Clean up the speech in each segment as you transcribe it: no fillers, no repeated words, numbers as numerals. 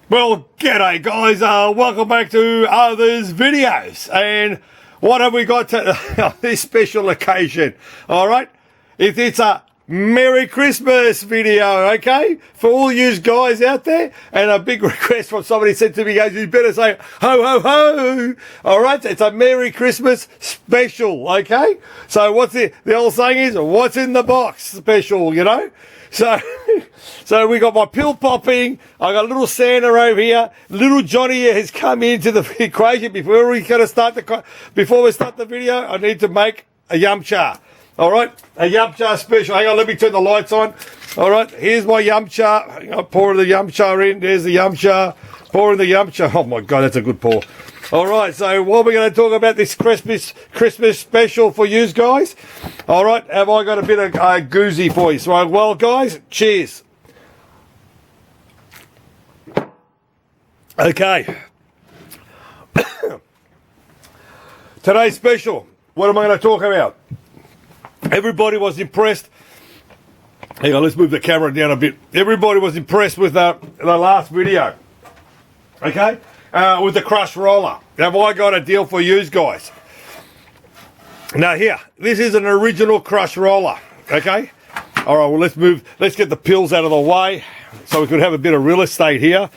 Well, g'day guys, welcome back to others videos, and what have we got to this special occasion? Alright, it's a Merry Christmas video, okay, for all you guys out there, and a big request from somebody said to me, guys, you better say ho ho ho. Alright, it's a Merry Christmas special, okay? So what's the old saying is, what's in the box special, you know? So we got my pill popping. I got a little Santa over here. Little Johnny has come into the equation. Before we start the video, I need to make a yum cha. All right, a yum cha special. Hang on, let me turn the lights on. All right, here's my yum cha. Hang on, pour the yum cha in. There's the yum cha. Pouring the yum cha. Oh my God, that's a good pour. All right, so what we're going to talk about this Christmas special for you guys. All right, have I got a bit of goozy for you? So, well, guys, cheers. Okay. Today's special. What am I going to talk about? Everybody was impressed. Hang on, let's move the camera down a bit. Everybody was impressed with the last video. Okay? With the crush roller. Have I got a deal for you guys? Now here, this is an original crush roller. Okay? Alright, well let's get the pills out of the way so we could have a bit of real estate here.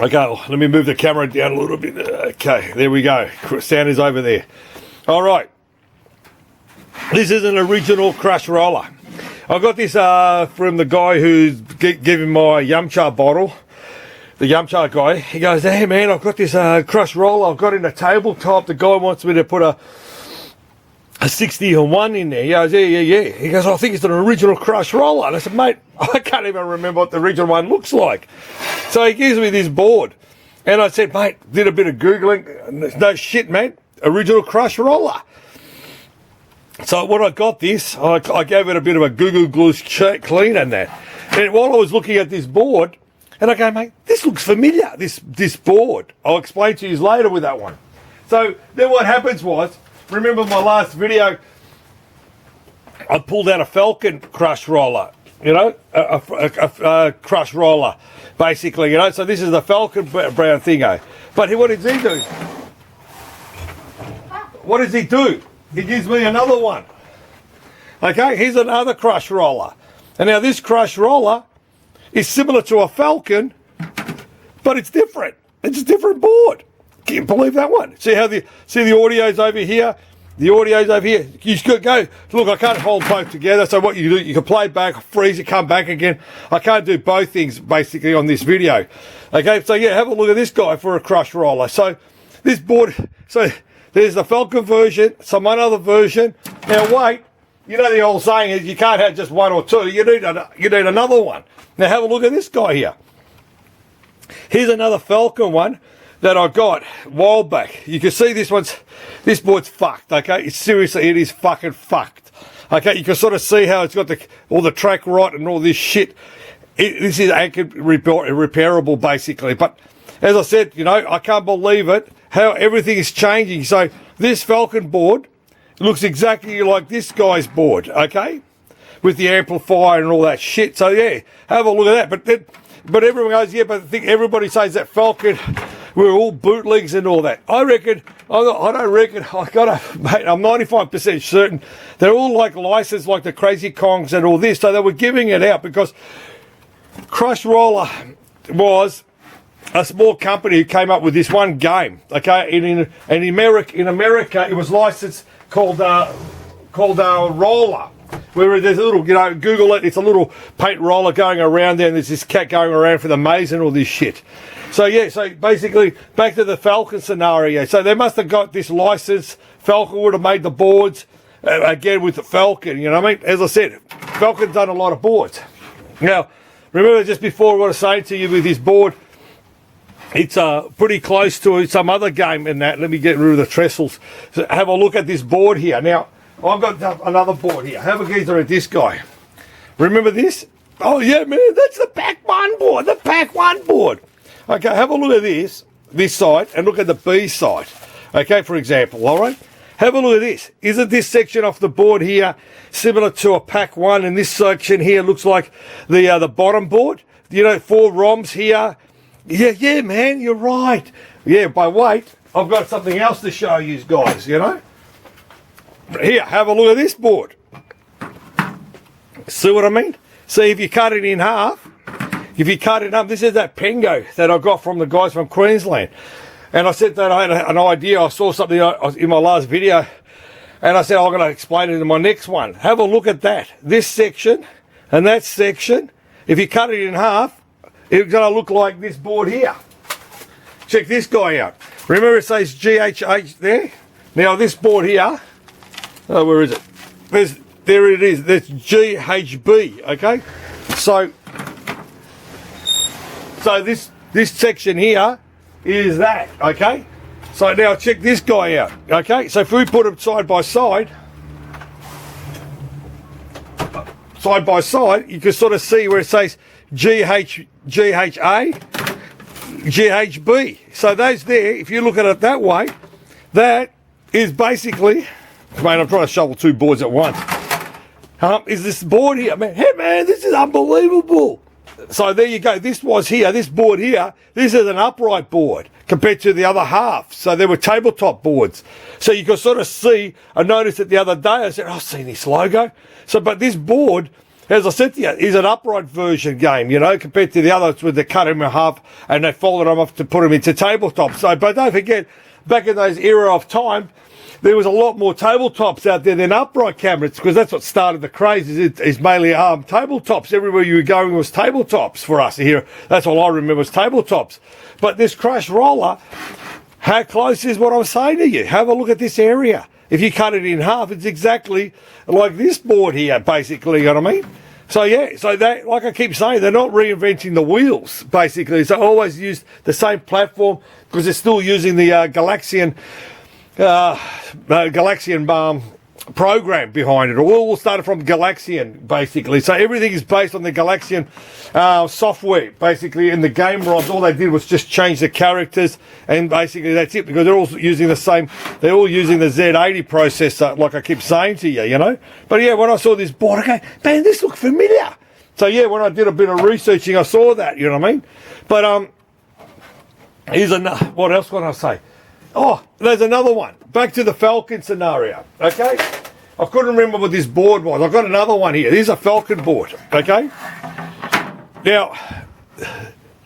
Okay, well, let me move the camera down a little bit. Okay, there we go. Sound is over there. Alright. This is an original crush roller. I got this from the guy who's giving my yum cha bottle. The yum cha guy, he goes, hey man, I've got this crush roller I've got in a tabletop. The guy wants me to put a 60-1 in there. He goes, yeah. He goes, I think it's an original crush roller. And I said, mate, I can't even remember what the original one looks like. So he gives me this board. And I said, mate, did a bit of Googling. No shit, mate, original crush roller. So when I got this, I gave it a bit of a Google Glue clean and that. And while I was looking at this board, and I go, mate, this looks familiar, this board. I'll explain to you later with that one. So then what happens was, remember my last video, I pulled out a Falcon crush roller, you know, a crush roller, basically, you know. So this is the Falcon brown thingo. But what does he do? What does he do? He gives me another one. Okay, here's another crush roller. And now this crush roller is similar to a Falcon, but it's different. It's a different board. Can you believe that one? See the audio's over here? The audio's over here. You just go, look, I can't hold both together. So what you do, you can play back, freeze it, come back again. I can't do both things basically on this video. Okay, so yeah, have a look at this guy for a crush roller. So this board, so there's the Falcon version, some other version. Now wait, you know the old saying is you can't have just one or two. You need another one. Now have a look at this guy here. Here's another Falcon one that I got a while back. You can see this board's fucked, okay? It is fucking fucked. Okay, you can sort of see how it's got all the track rot and all this shit. This is anchored repairable basically. But as I said, you know, I can't believe it, how everything is changing. So this Falcon board looks exactly like this guy's board, okay? With the amplifier and all that shit. So yeah, have a look at that. But everyone goes, yeah, but I think everybody says that Falcon, we're all bootlegs and all that. I reckon, mate, I'm 95% certain they're all like licensed like the Crazy Kongs and all this. So they were giving it out because Crush Roller was a small company who came up with this one game, okay? In America, it was licensed called Roller. Where there's a little, you know, Google it, it's a little paint roller going around there and there's this cat going around for the maze and all this shit. So yeah, so basically back to the Falcon scenario. So they must have got this license. Falcon would have made the boards again with the Falcon, you know what I mean? As I said, Falcon's done a lot of boards. Now, remember just before what I was saying to you with this board, it's pretty close to some other game in that. Let me get rid of the trestles. So have a look at this board here. Now, I've got another board here. Have a gazer at this guy. Remember this? Oh yeah, man, that's the Pac Man board. The Pac Man board. Okay, have a look at this side, and look at the B side. Okay, for example, all right? Have a look at this. Isn't this section off the board here similar to a Pac 1? And this section here looks like the bottom board. you know, 4 ROMs here. Yeah, man, you're right. Yeah, but wait, I've got something else to show you guys, you know. Here, have a look at this board. See what I mean? See, if you cut it in half, if you cut it up, this is that Pengo that I got from the guys from Queensland. And I said that I had an idea, I saw something in my last video, and I said I'm going to explain it in my next one. Have a look at that. This section and that section, if you cut it in half, it's going to look like this board here. Check this guy out. Remember it says GHH there? Now this board here, oh, where is it? There it is. That's GHB, okay? So this section here is that, okay? So now check this guy out, okay? So if we put them side by side, you can sort of see where it says GHA, GHB. So those there, if you look at it that way, that is basically, mate, I'm trying to shovel 2 boards at once. Is this board here? Man, hey man, this is unbelievable. So there you go. This board here, this is an upright board compared to the other half. So there were tabletop boards. So you can sort of see, I noticed it the other day, I said, I've seen this logo. So, but this board, as I said to you, is an upright version game, you know, compared to the others where they cut them in half and they folded them off to put them into tabletop. So, but don't forget, back in those era of time, there was a lot more tabletops out there than upright cabinets, because that's what started the craze, is mainly tabletops. Everywhere you were going was tabletops for us here. That's all I remember was tabletops. But this crush roller, how close is what I'm saying to you? Have a look at this area. If you cut it in half, it's exactly like this board here, basically, you know what I mean? So yeah, so that, like I keep saying, they're not reinventing the wheels, basically. So always used the same platform, because they're still using the Galaxian program behind it. All started from Galaxian, basically. So everything is based on the Galaxian software, basically. In the game ROMs, all they did was just change the characters, and basically that's it, because they're all using the same, they're all using the Z80 processor, like I keep saying to you, you know. But yeah, when I saw this board, okay, man, this looked familiar. So yeah, when I did a bit of researching, I saw that, you know what I mean? But here's another, what else can I say? Oh, there's another one. Back to the Falcon scenario, okay? I couldn't remember what this board was. I've got another one here. This is a Falcon board, okay? Now,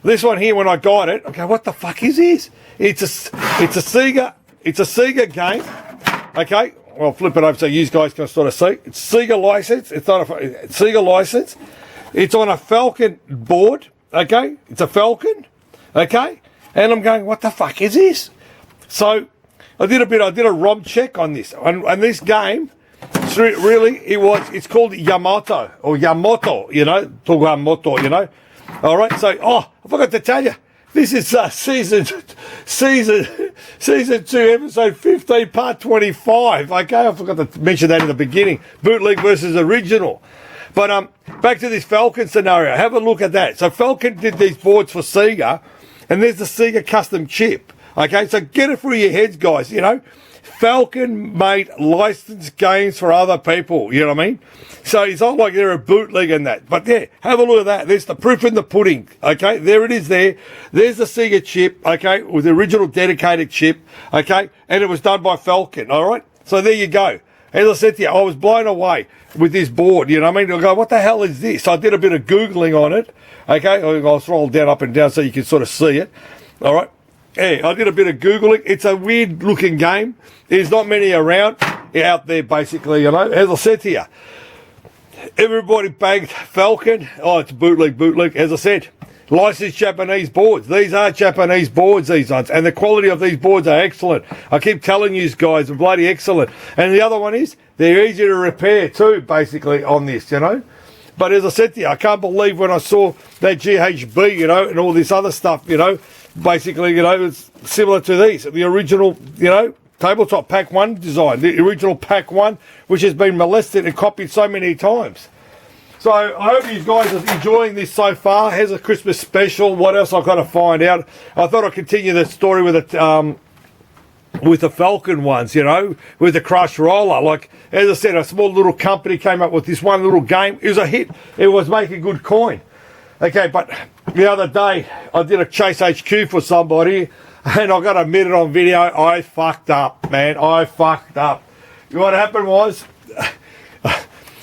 this one here, when I got it, okay, what the fuck is this? It's a Sega game, okay? Well, flip it over so you guys can sort of see. It's Sega license. It's not it's Sega license. It's on a Falcon board, okay? It's a Falcon, okay? And I'm going, what the fuck is this? So I did a ROM check on this, and this game, really, it's called Yamato, or Yamato, you know, Yamato, you know. All right, so, I forgot to tell you, this is season 2, episode 15, part 25. Okay, I forgot to mention that in the beginning. Bootleg versus original. But back to this Falcon scenario. Have a look at that. So Falcon did these boards for Sega, and there's the Sega custom chip. Okay, so get it through your heads, guys, you know. Falcon made licensed games for other people, you know what I mean? So it's not like they're a bootleg and that. But yeah, have a look at that. There's the proof in the pudding, okay? There it is there. There's the Sega chip, okay, with the original dedicated chip, okay? And it was done by Falcon, all right? So there you go. As I said to you, I was blown away with this board, you know what I mean? I go, what the hell is this? So I did a bit of Googling on it, okay? I'll scroll down, up and down so you can sort of see it, all right? Yeah, I did a bit of Googling. It's a weird looking game. There's not many around out there, basically, you know. As I said to you, everybody bagged Falcon. Oh, it's bootleg. As I said, licensed Japanese boards. These are Japanese boards, these ones. And the quality of these boards are excellent. I keep telling you guys, they're bloody excellent. And the other one is, they're easy to repair too, basically, on this, you know. But as I said to you, I can't believe when I saw that GHB, you know, and all this other stuff, you know, basically, you know, it's similar to these. The original, you know, tabletop Pac 1 design. The original Pac 1, which has been molested and copied so many times. So I hope you guys are enjoying this so far. Here's a Christmas special. What else I've got to find out? I thought I'd continue the story with it. With the Falcon ones, you know, with the Crush Roller. Like, as I said, a small little company came up with this one little game. It was a hit. It was making good coin. Okay, but the other day I did a Chase HQ for somebody, and I got to admit it on video, I fucked up, man. I fucked up. What happened was,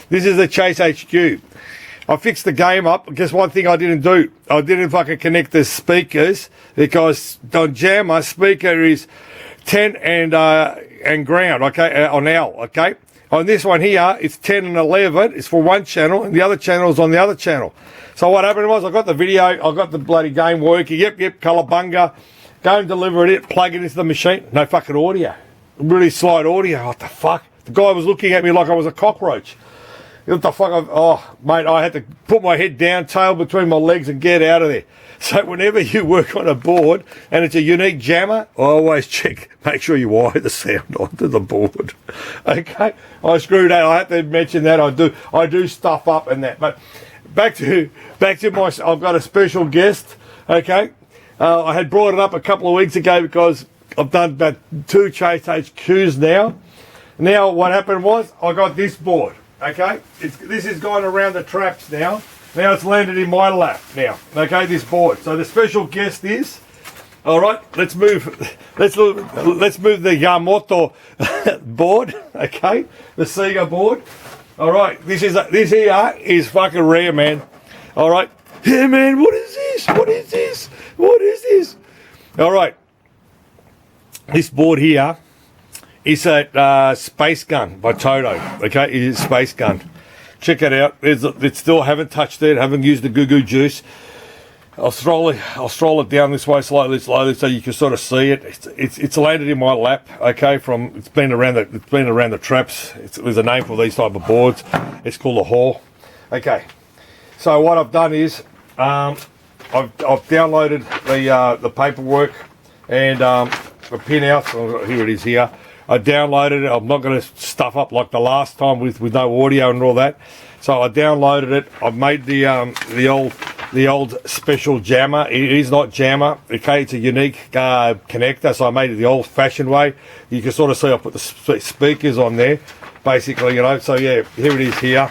this is the Chase HQ. I fixed the game up. Guess one thing I didn't do? I didn't fucking connect the speakers, because on Jammer, speaker is 10 and ground, okay, on L, okay? On this one here, it's 10 and 11. It's for one channel, and the other channel is on the other channel. So what happened was, I got the video, I got the bloody game working. Yep, Cowabunga. Go and deliver it, plug it into the machine. No fucking audio. Really slight audio. What the fuck? The guy was looking at me like I was a cockroach. What the fuck? Oh, mate, I had to put my head down, tail between my legs, and get out of there. So whenever you work on a board and it's a unique jammer, I always check, make sure you wire the sound onto the board. Okay? I screwed that. I have to mention that. I do stuff up and that. But back to my, I've got a special guest. Okay? I had brought it up a couple of weeks ago because I've done about 2 Chase HQs now. Now what happened was, I got this board. Okay? This has gone around the traps now. Now it's landed in my lap now. Okay, this board. So the special guest is, all right, let's move the Yamato board, okay? The Sega board. All right, this here is fucking rare, man. All right. Yeah, man, what is this? What is this? What is this? All right. This board here is a Space Gun by Taito. Okay, it is Space Gun. Check it out. It's still, haven't touched it, haven't used the goo juice. I'll stroll it down this way slowly so you can sort of see it. It's landed in my lap. Okay, it's been around the traps. There's a name for these type of boards. It's called a haul. Okay, so what I've done is I've downloaded the paperwork and the pin out. So here it is here. I downloaded it. I'm not going to stuff up like the last time with no audio and all that. So I downloaded it. I've made the old special jammer. It is not jammer. Okay, it's a unique connector. So I made it the old-fashioned way. You can sort of see I put the speakers on there, basically. You know. So yeah, here it is here.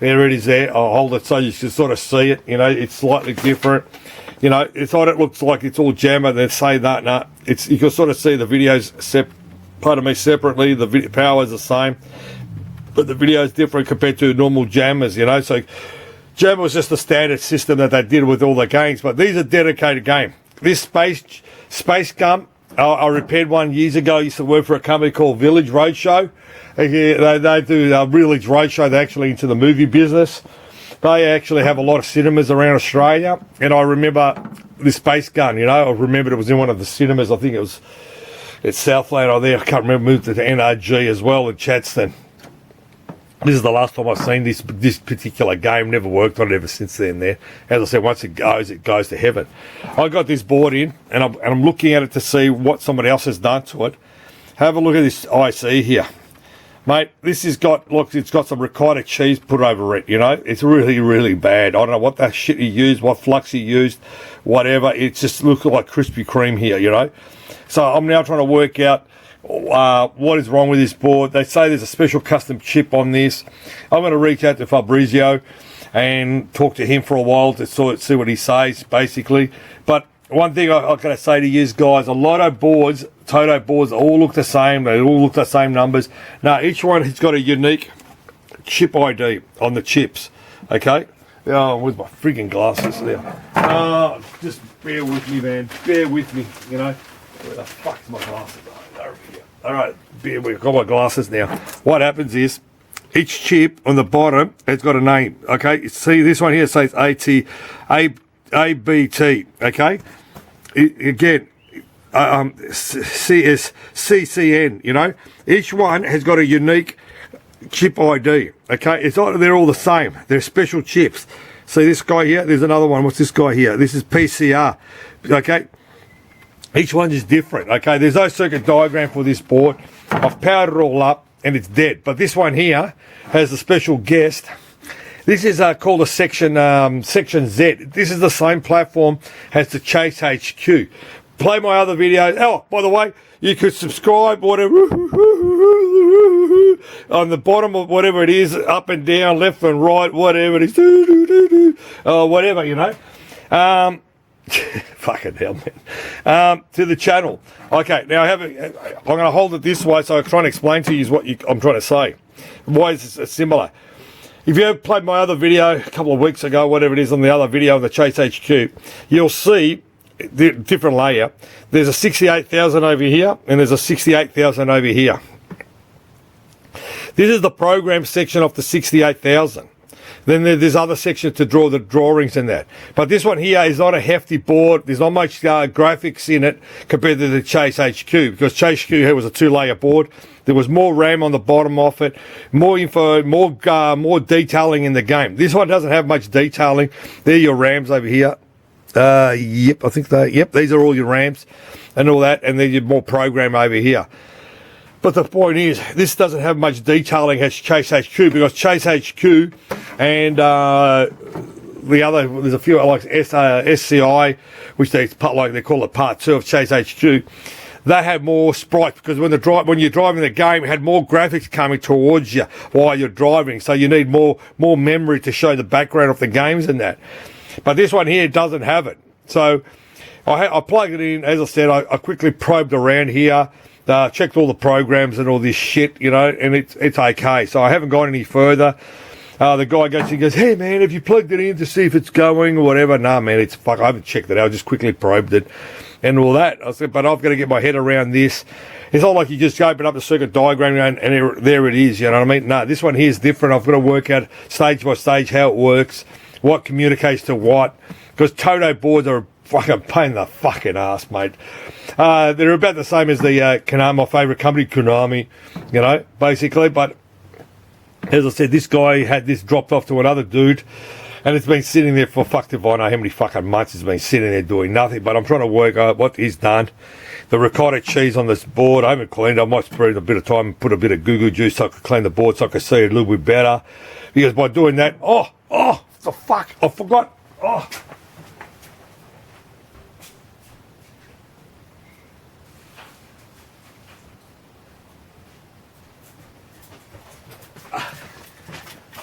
There it is there. I'll hold it so you can sort of see it. You know, it's slightly different. You know, it's not. It looks like it's all jammer. They say that. No, you can sort of see the videos separately. The power is the same, but the video is different compared to normal jammers, you know. So jammer was just the standard system that they did with all the games, but these are dedicated game. This Space Gun, I repaired one years ago. I used to work for a company called Village Roadshow. They do Village Roadshow. They're actually into the movie business. They actually have a lot of cinemas around Australia, and I remember this Space Gun, you know. I remember it was in one of the cinemas. I think it was at Southland or there. I can't remember. Moved to the NRG as well in Chadston. This is the last time I've seen this particular game. Never worked on it ever since then. There, as I said, once it goes to heaven. I got this board in, and I'm looking at it to see what somebody else has done to it. Have a look at this IC here, mate. This has got, look, it's got some ricotta cheese put over it. You know, it's really, really bad. I don't know what that shit he used, what flux he used, whatever. It just looks like Krispy Kreme here. You know. So I'm now trying to work out what is wrong with this board. They say there's a special custom chip on this. I'm going to reach out to Fabrizio and talk to him for a while to see what he says, basically. But one thing I've got to say to you guys, a lot of boards, Taito boards, all look the same. They all look the same numbers. Now, each one has got a unique chip ID on the chips, okay? With my frigging glasses there. Just bear with me, man. Bear with me, you know. Where the fuck's my glasses? Alright, we've got my glasses now. What happens is, each chip on the bottom has got a name, okay? See, this one here says ABT, okay? Again, CCN, you know? Each one has got a unique chip ID, okay? It's not, they're all the same. They're special chips. See this guy here? There's another one. What's this guy here? This is PCR, okay? Each one is different, okay? There's no circuit diagram for this board. I've powered it all up, and it's dead. But this one here has a special guest. This is called a Section Z. This is the same platform as the Chase HQ. Play my other videos. Oh, by the way, you could subscribe, whatever. on the bottom of whatever it is, up and down, left and right, whatever it is, whatever, you know. Fucking hell, man. To the channel. Okay, now I'm going to hold it this way so I try and explain to you what I'm trying to say. Why is it similar? If you ever played my other video a couple of weeks ago, whatever it is on the other video on the Chase HQ, you'll see the different layer. There's a 68,000 over here and there's a 68,000 over here. This is the program section of the 68,000. Then there's other sections to draw the drawings in that. But this one here is not a hefty board. There's not much graphics in it compared to the Chase HQ, because Chase HQ here was a 2-layer board. There was more RAM on the bottom of it, more info, more detailing in the game. This one doesn't have much detailing. There are your RAMs over here. Yep, I think these are all your RAMs and all that, and then you more program over here. But the point is, this doesn't have much detailing as Chase HQ, because Chase HQ and the other, there's a few like SCI, which they call it Part 2 of Chase HQ. They have more sprites, because when you're driving the game, it had more graphics coming towards you while you're driving. So you need more memory to show the background of the games and that. But this one here doesn't have it. So I plugged it in. As I said, I quickly probed around here. Checked all the programs and all this shit, you know, and it's okay. So I haven't gone any further. The guy goes, hey man, have you plugged it in to see if it's going or whatever? Nah, man, it's fuck. I haven't checked it out. I just quickly probed it and all that. I said, but I've got to get my head around this. It's not like you just open up the circuit diagram and there it is, you know what I mean? No, this one here is different. I've got to work out stage by stage how it works, what communicates to what, because Taito boards are fucking pain in the fucking ass, mate. They're about the same as the Konami, my favourite company, Konami, you know, basically. But as I said, this guy had this dropped off to another dude, and it's been sitting there for fuck if I know how many fucking months. It's been sitting there doing nothing. But I'm trying to work out what he's done. The ricotta cheese on this board, I haven't cleaned. I might spend a bit of time and put a bit of goo juice so I could clean the board so I could see it a little bit better. Because by doing that, the fuck, I forgot.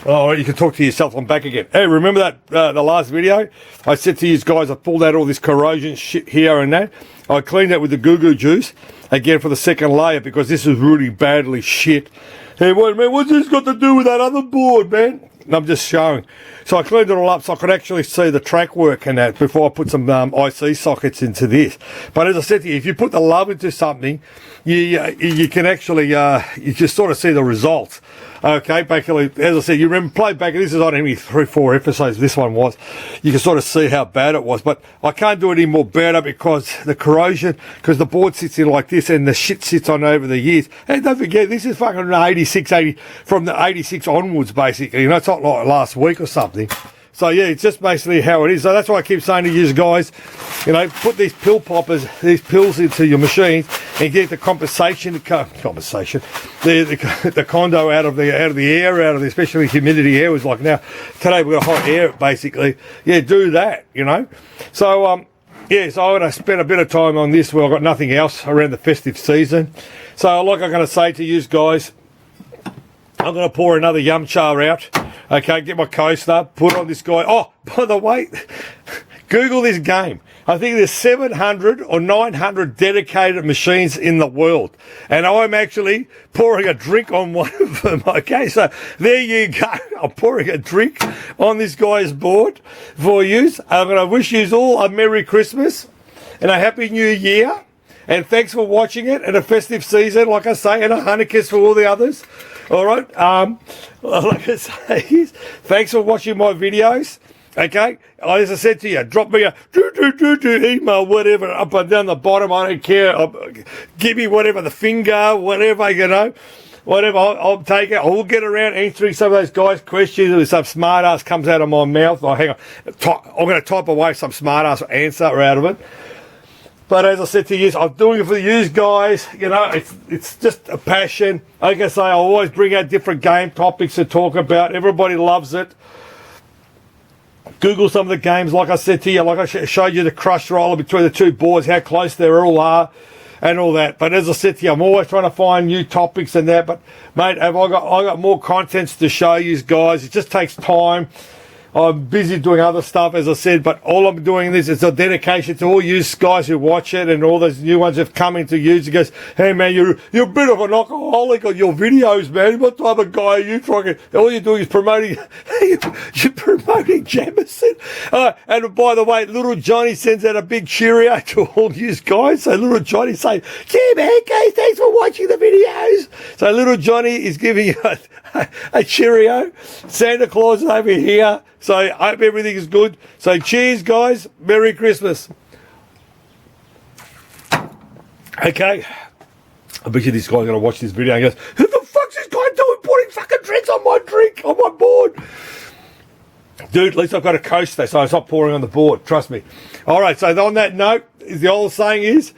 Oh, you can talk to yourself. I'm back again. Hey, remember that the last video? I said to you guys, I pulled out all this corrosion shit here and that. I cleaned that with the goo juice again for the second layer, because this is really badly shit. Hey, wait, man, what's this got to do with that other board, man? And I'm just showing. So I cleaned it all up so I could actually see the track work and that before I put some IC sockets into this. But as I said to you, if you put the love into something, you can actually, you just sort of see the results. Okay, basically, as I said, you remember, play back, this is on only 3-4 episodes, this one was. You can sort of see how bad it was, but I can't do it any more better because the corrosion, because the board sits in like this and the shit sits on over the years. And don't forget, this is fucking 86, 80, from the 86 onwards, basically. You know, it's not like last week or something. So yeah, it's just basically how it is. So that's why I keep saying to you guys, you know, put these pill poppers, these pills into your machines and get the the condo out of the air, out of the, especially humidity air was like now. Today we've got hot air basically. Yeah, do that, you know. So yeah, so I'm going to spend a bit of time on this where I've got nothing else around the festive season. So like I'm going to say to you guys, I'm going to pour another yum char out. Okay, get my coaster, put on this guy. Oh, by the way, Google this game. I think there's 700 or 900 dedicated machines in the world. And I'm actually pouring a drink on one of them. Okay, so there you go. I'm pouring a drink on this guy's board for you. I'm going to wish you all a Merry Christmas and a Happy New Year. And thanks for watching it, and a festive season, like I say, and a Hanukkah for all the others. All right. Like I say, thanks for watching my videos. Okay. As I said to you, drop me a email, whatever, up and down the bottom. I don't care. Give me whatever, the finger, whatever, you know. Whatever, I'll take it. I will get around answering some of those guys' questions if some smart ass comes out of my mouth. Oh, hang on. I'm going to type away some smart ass answer out of it. But as I said to you, I'm doing it for you guys. You know, it's just a passion. Like I say, I always bring out different game topics to talk about. Everybody loves it. Google some of the games, like I said to you, like I showed you the crush roller between the two boards, how close they all are. and all that. But as I said to you, I'm always trying to find new topics and that. But mate, I got more contents to show you guys. It just takes time. I'm busy doing other stuff, as I said, but all I'm doing this is a dedication to all you guys who watch it and all those new ones who've come into use. It goes, hey man, you're a bit of an alcoholic on your videos, man. What type of guy are you talking? All you're doing is promoting, you're promoting Jamison. And by the way, little Johnny sends out a big cheerio to all you guys. So little Johnny saying, gee man, guys, thanks for watching the videos. So little Johnny is giving you a cheerio. Santa Claus is over here. So I hope everything is good. So cheers, guys. Merry Christmas. Okay. I bet you this guy's going to watch this video and goes, who the fuck's this guy doing putting fucking drinks on my drink, on my board? Dude, at least I've got a coaster, so it's not pouring on the board. Trust me. All right, so on that note, the old saying is,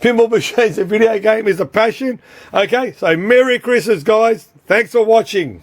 pinball machines, a video game is a passion. Okay, so Merry Christmas, guys. Thanks for watching.